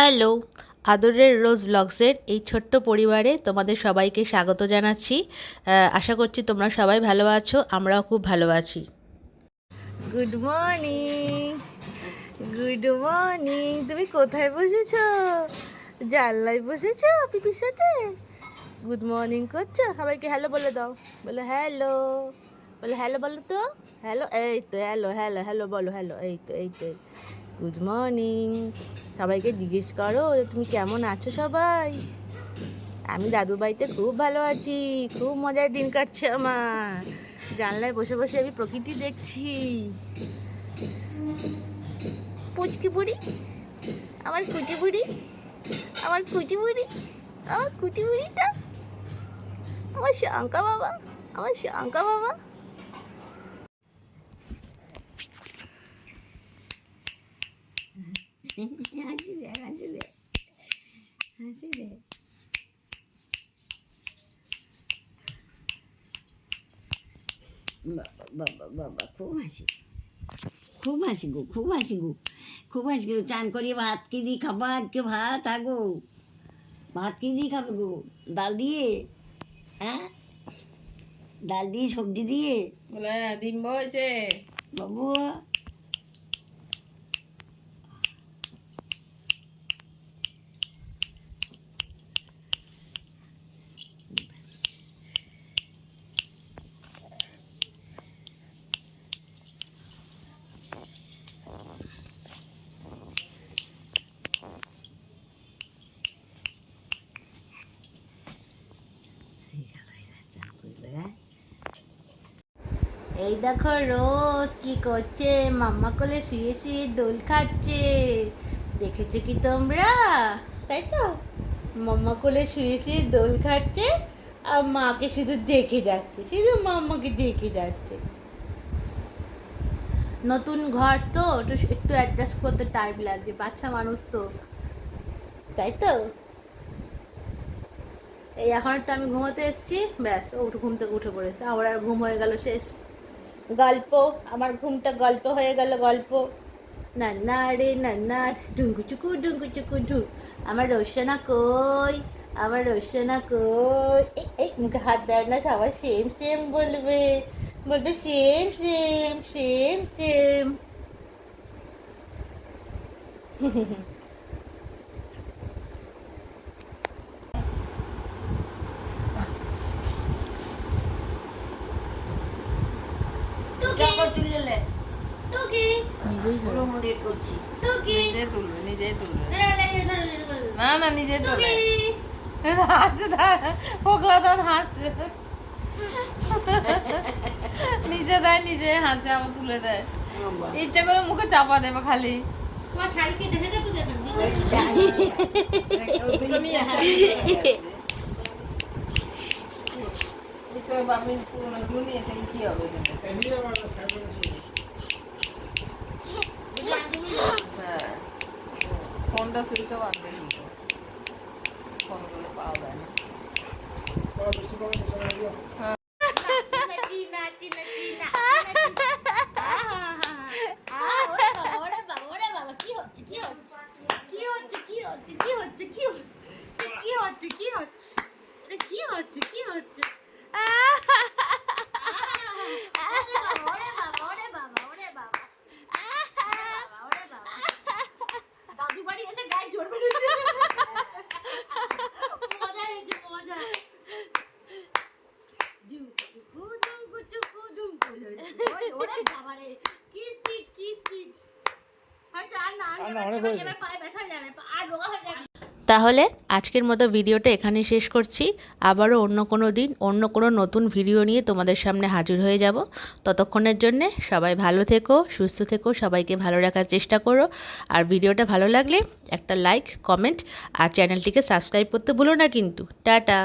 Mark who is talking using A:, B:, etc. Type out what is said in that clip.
A: Hello, আদরের রোজ ব্লগসের এই ছোট্ট পরিবারে তোমাদের সবাইকে স্বাগত জানাচ্ছি। আশা করছি তোমরা সবাই ভালো আছো, আমরাও খুব ভালো আছি।
B: Good morning, good morning. তুমি কোথায় বসেছো? জানলায় বসেছো পিপির সাথে? গুড মর্নিং করছো? সবাইকে হ্যালো বলে দাও। বলো হ্যালো, বলো হ্যালো, বলো তো হ্যালো। এই তো হ্যালো হ্যালো হ্যালো বলো, হ্যালো। এই তো গুড মর্নিং। সবাইকে জিজ্ঞেস করো তুমি কেমন আছো সবাই। আমি দাদুর বাড়িতে খুব ভালো আছি, খুব মজার দিন কাটছে আমার। জানলায় বসে বসে আমি প্রকৃতি দেখছি। পুচকি বুড়ি, আমার কুটি বুড়ি, আমার কুটি বুড়ি, আমার কুটি বুড়িটা, আমার শঙ্কা বাবা, আমার শঙ্কা বাবা। হাসি দে, হাসি দে, হাসি দে। বাবা বাবা বাবা, খুব হাসি, খুব হাসি গো, খুব হাসি গো, খুব হাসি গো। চান করিয়ে ভাত কি দিয়ে খাবা? আজকে ভাত আগো, ভাত কি দিয়ে খাবে গো? ডাল দিয়ে? হ্যাঁ, ডাল দিয়ে সবজি দিয়ে?
C: বলে ডিম হয়েছে
B: বাবু
A: এই দেখো রোজ কি করছে, মাম্মা কোলে শুয়ে শুয়ে দোল খাচ্ছে। দেখেছো কি তোমরা? তাই তো, মাম্মা কোলে শুয়ে শুয়ে দোল খাচ্ছে আর মাকে শুধু দেখে যাচ্ছে, শুধু মাম্মাকে দেখে যাচ্ছে। নতুন ঘর তো একটু অ্যাডজাস্ট করতে টাইম লাগছে, বাচ্চা মানুষ তো, তাই তো। এই এখন একটু আমি ঘুমোতে এসেছি, ব্যাস ও ঘুম থেকে উঠে পড়েছে, আবার আর ঘুম হয়ে গেল, শেষ গল্প। আমার ঘুমটা গল্প হয়ে গেল, গল্প। নান্না রে নান্না, ডুঙ্গু চুকু ঢু। আমার রোশনা কই, আমার রোশনা কই। এই মুখে হাত দেয় না, সবাই সেম সেম বলবে, বলবে সেম সেম সেম সেম।
C: নিজে তুলবে, নিজেই তুলবে। না না, নিজে তুলবে। হাসছে, পোকলা দান হাসছে, নিজে দেয়, নিজে হাসে, আবার তুলে দেয়। ইচ্ছা করে মুখে চাপা দেবে খালি।
A: তোমার শাড়ি কেটে গেছে তো,
C: আমি পুরোনো নিয়েছি, কি হবে? হ্যাঁ, ফোনটা সুইচ অফ আনবে, ফোন করে পাওয়া যায় না।
A: দাদু বাড়ি এসে গায়ে জোর বেরিয়েছে, মজা হয়েছে, মজা। ওরে বাবারে, কি স্পিড, কি স্পিড। আচ্ছা আর না, এবার পায়ে ব্যথা যাবে, আর রোগা হয়ে যাবে। তাহলে আজকের মতো ভিডিওটা এখানেই শেষ করছি। আবারও অন্য কোনো দিন অন্য কোনো নতুন ভিডিও নিয়ে তোমাদের সামনে হাজির হয়ে যাব। ততক্ষণের জন্যে সবাই ভালো থেকো, সুস্থ থেকো, সবাইকে ভালো রাখার চেষ্টা করো। আর ভিডিওটা ভালো লাগলে একটা লাইক, কমেন্ট আর চ্যানেলটিকে সাবস্ক্রাইব করতে ভুলো না কিন্তু। টাটা।